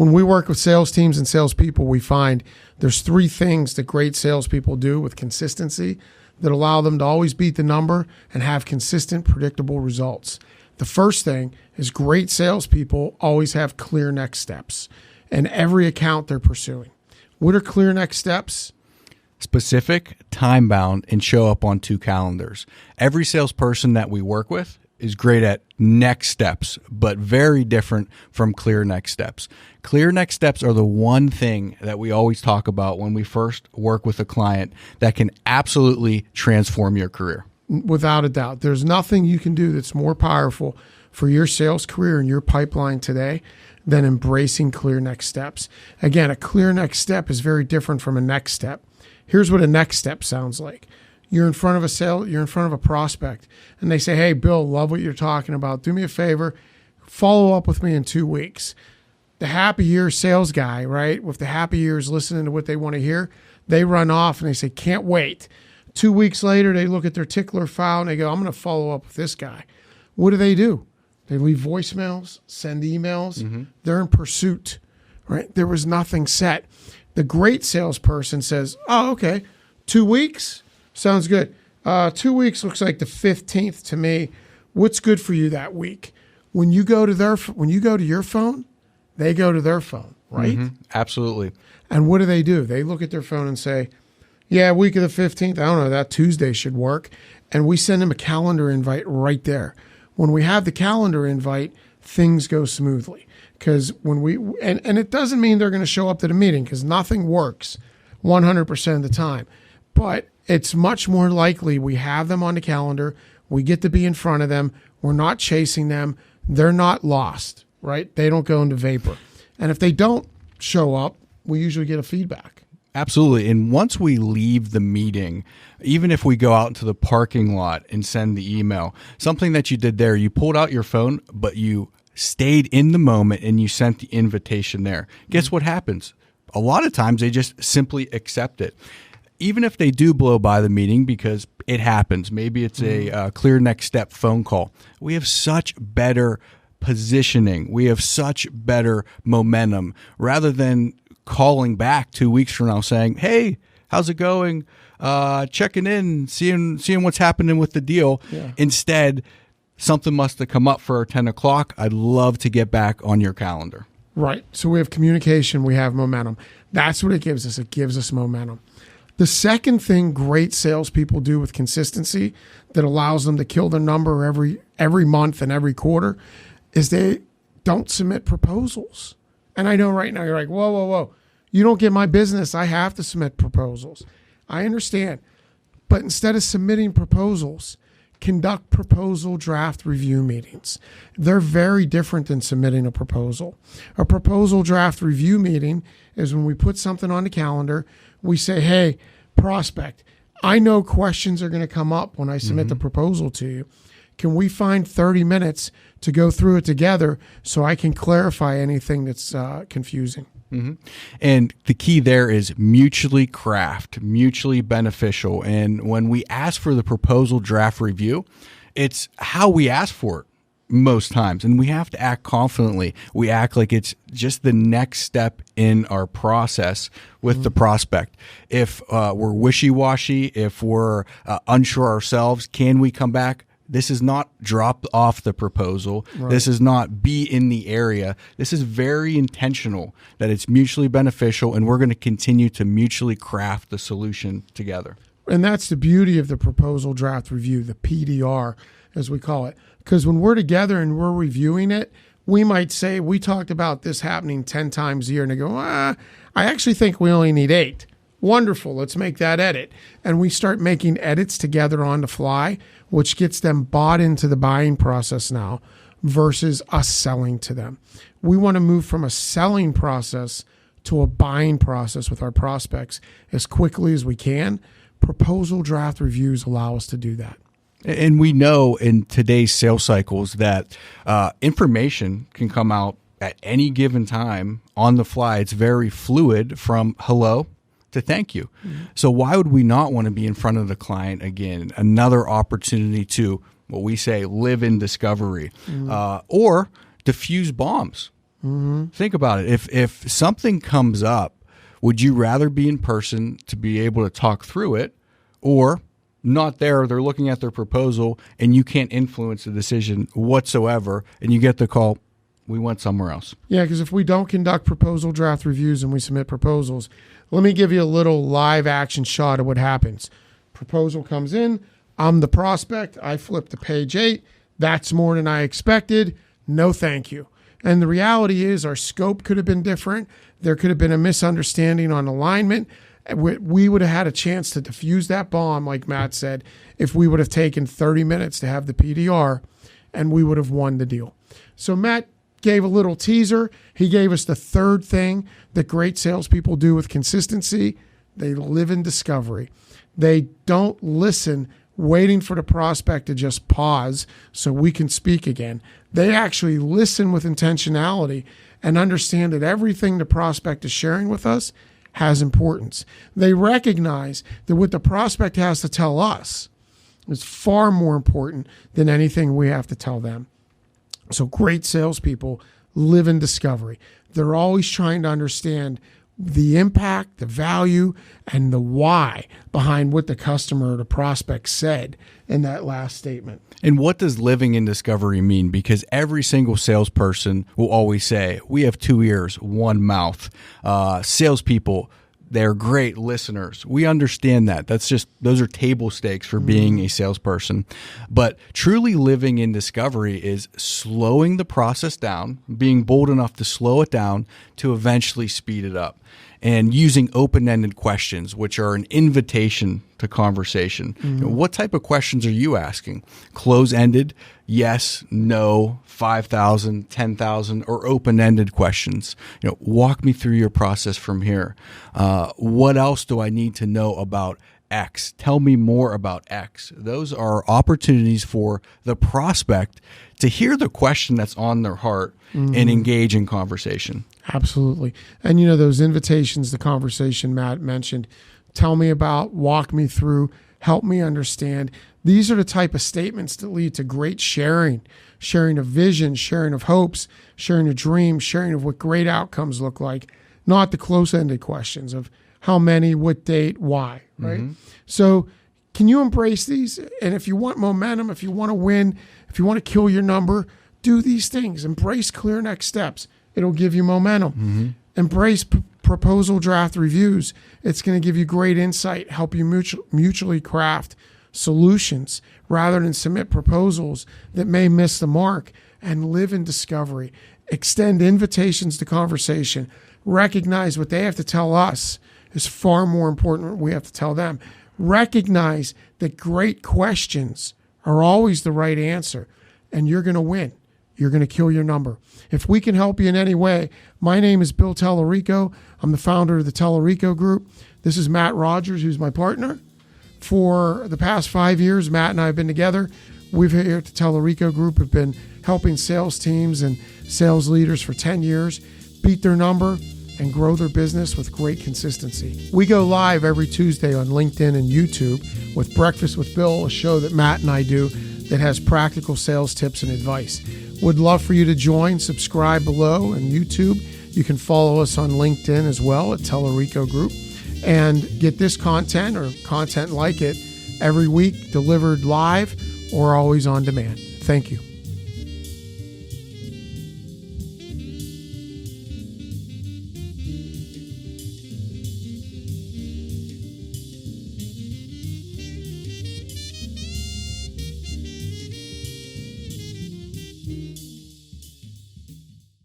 when we work with sales teams and salespeople, we find there's 3 things that great salespeople do with consistency that allow them to always beat the number and have consistent, predictable results. The first thing is great salespeople always have clear next steps in every account they're pursuing. What are clear next steps? Specific, time-bound, and show up on 2 calendars. Every salesperson that we work with is great at next steps, but very different from clear next steps. Clear next steps are the one thing that we always talk about when we first work with a client that can absolutely transform your career. Without a doubt. There's nothing you can do that's more powerful for your sales career and your pipeline today than embracing clear next steps. Again, a clear next step is very different from a next step. Here's what a next step sounds like. You're in front of a prospect, and they say, hey, Bill, love what you're talking about. Do me a favor, follow up with me in 2 weeks. The happy year sales guy, right, with the happy years listening to what they want to hear, they run off and they say, can't wait. 2 weeks later, they look at their tickler file and they go, I'm going to follow up with this guy. What do? They leave voicemails, send emails. Mm-hmm. They're in pursuit, right? There was nothing set. The great salesperson says, oh, okay, 2 weeks? Sounds good. 2 weeks looks like the 15th to me. What's good for you that week? When you go to your phone, they go to their phone, right? Mm-hmm. Absolutely. And what do? They look at their phone and say, yeah, week of the 15th, I don't know, that Tuesday should work. And we send them a calendar invite right there. When we have the calendar invite, things go smoothly. Because and it doesn't mean they're going to show up to the meeting, because nothing works 100% of the time. But it's much more likely we have them on the calendar, we get to be in front of them, we're not chasing them, they're not lost, right? They don't go into vapor. And if they don't show up, we usually get a feedback. Absolutely. And once we leave the meeting, even if we go out into the parking lot and send the email, something that you did there, you pulled out your phone, but you stayed in the moment and you sent the invitation there. Guess what happens? A lot of times they just simply accept it. Even if they do blow by the meeting, because it happens, maybe it's a clear next step phone call, we have such better positioning. We have such better momentum rather than calling back 2 weeks from now saying, hey, how's it going? Checking in, seeing what's happening with the deal. Yeah. Instead, something must have come up for 10 o'clock. I'd love to get back on your calendar. Right. So we have communication. We have momentum. That's what it gives us. It gives us momentum. The second thing great salespeople do with consistency that allows them to kill their number every month and every quarter is they don't submit proposals. And I know right now you're like, whoa. You don't get my business. I have to submit proposals. I understand. But instead of submitting proposals, conduct proposal draft review meetings. They're very different than submitting a proposal. A proposal draft review meeting is when we put something on the calendar. We say, hey, prospect, I know questions are going to come up when I submit the proposal to you. Can we find 30 minutes to go through it together so I can clarify anything that's confusing? Mm-hmm. And the key there is mutually craft, mutually beneficial. And when we ask for the proposal draft review, it's how we ask for it most times. And we have to act confidently. We act like it's just the next step in our process with the prospect. If we're wishy-washy, if we're unsure ourselves, can we come back? This is not drop off the proposal. Right. This is not be in the area. This is very intentional that it's mutually beneficial, and we're going to continue to mutually craft the solution together. And that's the beauty of the proposal draft review, the PDR, as we call it. Because when we're together and we're reviewing it, we might say, we talked about this happening 10 times a year. And they go, I actually think we only need 8. Wonderful. Let's make that edit. And we start making edits together on the fly, which gets them bought into the buying process now versus us selling to them. We want to move from a selling process to a buying process with our prospects as quickly as we can. Proposal draft reviews allow us to do that. And we know in today's sales cycles that information can come out at any given time on the fly. It's very fluid from hello to thank you. Mm-hmm. So why would we not want to be in front of the client again? Another opportunity to, what we say, live in discovery, or diffuse bombs. Think about it. If something comes up, would you rather be in person to be able to talk through it, or not there, they're looking at their proposal and you can't influence the decision whatsoever, and you get the call, we went somewhere else? Yeah, because if we don't conduct proposal draft reviews and we submit proposals, let me give you a little live action shot of what happens. Proposal comes in, I'm the prospect, I flip to page 8, that's more than I expected, no thank you. And the reality is our scope could have been different. There could have been a misunderstanding on alignment. We would have had a chance to defuse that bomb, like Matt said, if we would have taken 30 minutes to have the PDR, and we would have won the deal. So Matt gave a little teaser. He gave us the third thing that great salespeople do with consistency. They live in discovery. They don't listen waiting for the prospect to just pause so we can speak again. They actually listen with intentionality and understand that everything the prospect is sharing with us has importance. They recognize that what the prospect has to tell us is far more important than anything we have to tell them. So great salespeople live in discovery. They're always trying to understand the impact, the value, and the why behind what the customer or the prospect said in that last statement. And what does living in discovery mean? Because every single salesperson will always say, we have 2 ears, 1 mouth. Salespeople, they're great listeners. We understand that. Those are table stakes for being a salesperson. But truly living in discovery is slowing the process down, being bold enough to slow it down to eventually speed it up, and using open-ended questions, which are an invitation to conversation. What type of questions are you asking? Close-ended, yes, no, 5,000, 10,000, or open-ended questions. Walk me through your process from here. What else do I need to know about X? Tell me more about X. Those are opportunities for the prospect to hear the question that's on their heart and engage in conversation. Absolutely. And those invitations to conversation Matt mentioned, tell me about, walk me through, help me understand. These are the type of statements that lead to great sharing of vision, sharing of hopes, sharing of dreams, sharing of what great outcomes look like, not the close-ended questions of how many, what date, why, right? So can you embrace these? And if you want momentum, if you want to win, if you want to kill your number, do these things. Embrace clear next steps. It'll give you momentum. Embrace proposal draft reviews. It's going to give you great insight, help you mutually craft solutions rather than submit proposals that may miss the mark, and live in discovery. Extend invitations to conversation. Recognize what they have to tell us is far more important than we have to tell them. Recognize that great questions are always the right answer, and you're going to win. You're going to kill your number. If we can help you in any way, my name is Bill Talerico. I'm the founder of the Talerico Group. This is Matt Rodgers, who's my partner. For the past 5 years, Matt and I have been together. We've here at the Talerico Group have been helping sales teams and sales leaders for 10 years beat their number and grow their business with great consistency. We go live every Tuesday on LinkedIn and YouTube with Breakfast with Bill, a show that Matt and I do that has practical sales tips and advice. Would love for you to join. Subscribe below on YouTube. You can follow us on LinkedIn as well at Talerico Group, and get this content or content like it every week, delivered live or always on demand. Thank you.